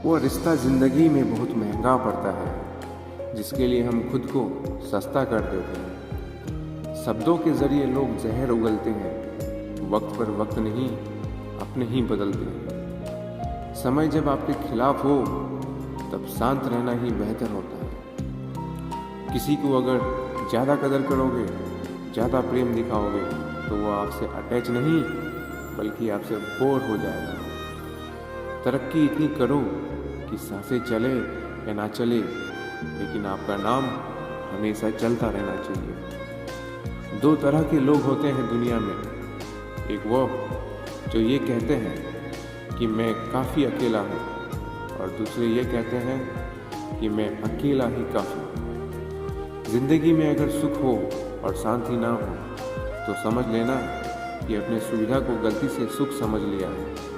वो रिश्ता ज़िंदगी में बहुत महंगा पड़ता है, जिसके लिए हम खुद को सस्ता कर देते हैं। शब्दों के ज़रिए लोग जहर उगलते हैं, वक्त पर वक्त नहीं अपने ही बदलते हैं। समय जब आपके खिलाफ हो तब शांत रहना ही बेहतर होता है। किसी को अगर ज़्यादा कदर करोगे, ज़्यादा प्रेम दिखाओगे तो वो आपसे अटैच नहीं बल्कि आपसे बोर हो जाएगा। तरक्की इतनी करो कि सांसें चले या ना चले, लेकिन आपका नाम हमेशा चलता रहना चाहिए। दो तरह के लोग होते हैं दुनिया में, एक वो जो ये कहते हैं कि मैं काफ़ी अकेला हूँ, और दूसरे ये कहते हैं कि मैं अकेला ही काफ़ी हूँ। ज़िंदगी में अगर सुख हो और शांति ना हो तो समझ लेना कि अपने सुविधा को गलती से सुख समझ लिया है।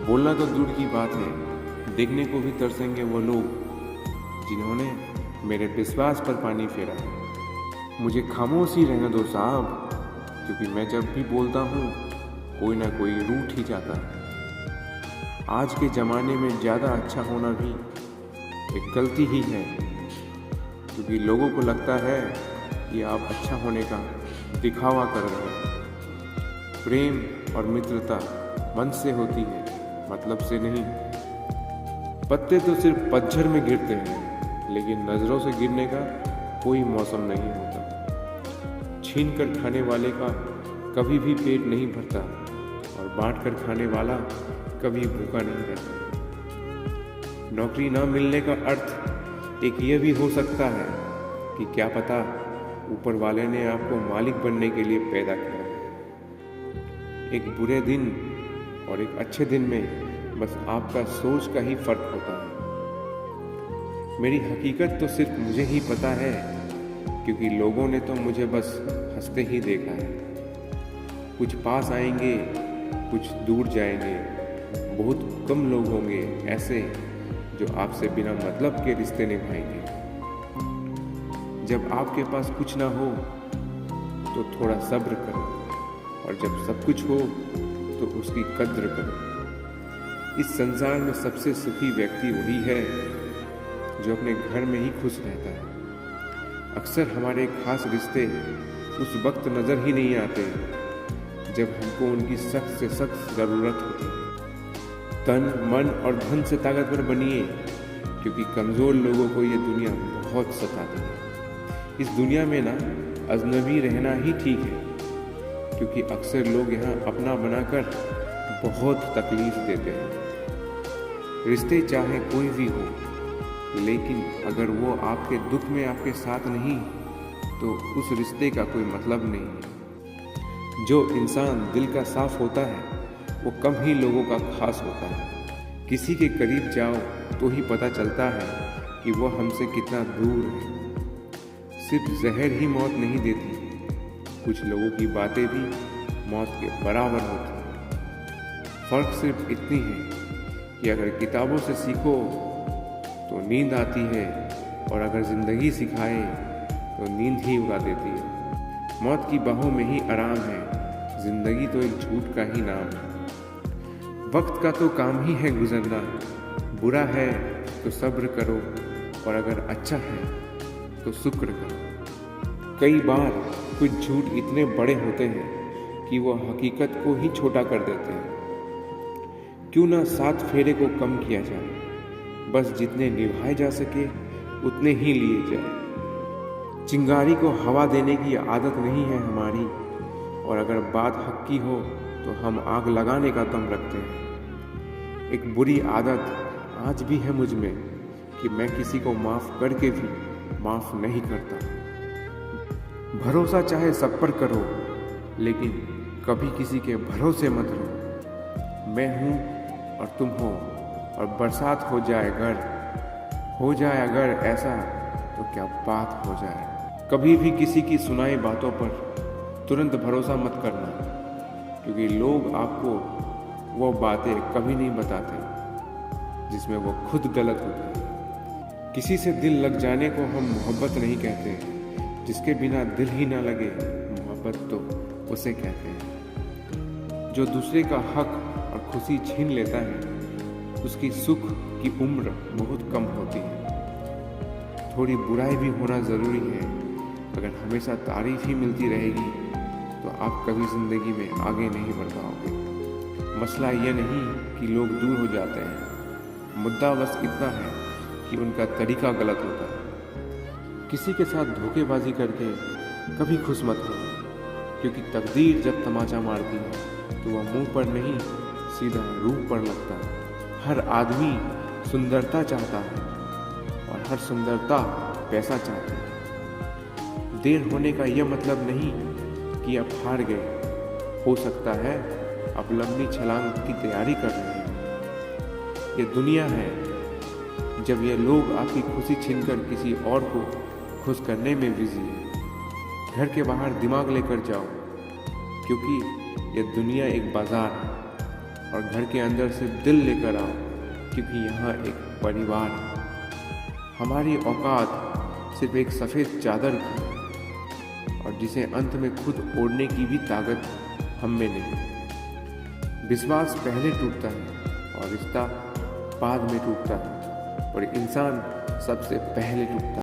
बोलना तो दूर की बात है, देखने को भी तरसेंगे वो लोग जिन्होंने मेरे विश्वास पर पानी फेरा है। मुझे खामोश ही रहने दो साहब, क्योंकि मैं जब भी बोलता हूँ कोई ना कोई रूठ ही जाता है। आज के ज़माने में ज़्यादा अच्छा होना भी एक गलती ही है, क्योंकि लोगों को लगता है कि आप अच्छा होने का दिखावा कर रहे हैं। प्रेम और मित्रता मन से होती है, मतलब से नहीं। पत्ते तो सिर्फ पतझड़ में गिरते हैं, लेकिन नज़रों से गिरने का कोई मौसम नहीं होता। छीन कर खाने वाले का कभी भी पेट नहीं भरता, और बांट कर खाने वाला कभी भूखा नहीं रहता। नौकरी ना मिलने का अर्थ एक ये भी हो सकता है कि क्या पता ऊपर वाले ने आपको मालिक बनने के लिए पैदा किया है। एक बुरे दिन और एक अच्छे दिन में बस आपका सोच का ही फर्क होता है। मेरी हकीकत तो सिर्फ मुझे ही पता है, क्योंकि लोगों ने तो मुझे बस हंसते ही देखा है। कुछ पास आएंगे, कुछ दूर जाएंगे। बहुत कम लोग होंगे ऐसे जो आपसे बिना मतलब के रिश्ते निभाएंगे। जब आपके पास कुछ ना हो तो थोड़ा सब्र करो, और जब सब कुछ हो तो उसकी कद्र करो। इस संसार में सबसे सुखी व्यक्ति वही है जो अपने घर में ही खुश रहता है। अक्सर हमारे खास रिश्ते उस वक्त नज़र ही नहीं आते जब हमको उनकी सख्त से सख्त ज़रूरत होती है। तन, मन और धन से ताकतवर बनिए, क्योंकि कमज़ोर लोगों को ये दुनिया बहुत सताती है। इस दुनिया में ना अजनबी रहना ही ठीक है, क्योंकि अक्सर लोग यहाँ अपना बनाकर बहुत तकलीफ देते हैं। रिश्ते चाहे कोई भी हो, लेकिन अगर वो आपके दुख में आपके साथ नहीं तो उस रिश्ते का कोई मतलब नहीं है। जो इंसान दिल का साफ होता है वो कम ही लोगों का खास होता है। किसी के करीब जाओ तो ही पता चलता है कि वो हमसे कितना दूर है। सिर्फ जहर ही मौत नहीं देती, कुछ लोगों की बातें भी मौत के बराबर होती हैं। फ़र्क सिर्फ इतनी है कि अगर किताबों से सीखो तो नींद आती है, और अगर ज़िंदगी सिखाए तो नींद ही उड़ा देती है। मौत की बाहों में ही आराम है, ज़िंदगी तो एक झूठ का ही नाम है। वक्त का तो काम ही है गुजरना, बुरा है तो सब्र करो, और अगर अच्छा है तो शुक्र करो। कई बार कुछ झूठ इतने बड़े होते हैं कि वो हकीकत को ही छोटा कर देते हैं। क्यों ना 7 फेरे को कम किया जाए, बस जितने निभाए जा सके उतने ही लिए जाए। चिंगारी को हवा देने की आदत नहीं है हमारी, और अगर बात हक की हो तो हम आग लगाने का दम रखते हैं। एक बुरी आदत आज भी है मुझ में कि मैं किसी को माफ़ करके भी माफ़ नहीं करता। भरोसा चाहे सब पर करो, लेकिन कभी किसी के भरोसे मत रहो। मैं हूँ और तुम हो, और बरसात हो जाए अगर ऐसा तो क्या बात हो जाए। कभी भी किसी की सुनाई बातों पर तुरंत भरोसा मत करना, क्योंकि लोग आपको वो बातें कभी नहीं बताते जिसमें वो खुद गलत होते हैं। किसी से दिल लग जाने को हम मोहब्बत नहीं कहते, जिसके बिना दिल ही ना लगे मोहब्बत तो उसे कहते हैं। जो दूसरे का हक और खुशी छीन लेता है, उसकी सुख की उम्र बहुत कम होती है। थोड़ी बुराई भी होना ज़रूरी है। अगर हमेशा तारीफ ही मिलती रहेगी तो आप कभी ज़िंदगी में आगे नहीं बढ़ पाओगे। मसला यह नहीं कि लोग दूर हो जाते हैं, मुद्दा बस इतना है कि उनका तरीका गलत होता है। किसी के साथ धोखेबाजी करके कभी खुश मत हो, क्योंकि तकदीर जब तमाचा मारती है तो वह मुंह पर नहीं सीधा रूह पर लगता है। हर आदमी सुंदरता चाहता है और हर सुंदरता पैसा चाहती है। देर होने का यह मतलब नहीं कि आप हार गए। हो सकता है आप लंबी छलांग की तैयारी कर रहे हैं। ये दुनिया है जब ये लोग आपकी खुशी छीनकर किसी और को खुश करने में बिजी है। घर के बाहर दिमाग लेकर जाओ, क्योंकि यह दुनिया एक बाजार है, और घर के अंदर से दिल लेकर आओ, क्योंकि यहाँ एक परिवार है। हमारी औकात सिर्फ एक सफ़ेद चादर की है, और जिसे अंत में खुद ओढ़ने की भी ताकत हम में नहीं। विश्वास पहले टूटता है और रिश्ता बाद में टूटता है, और इंसान सबसे पहले टूटता है।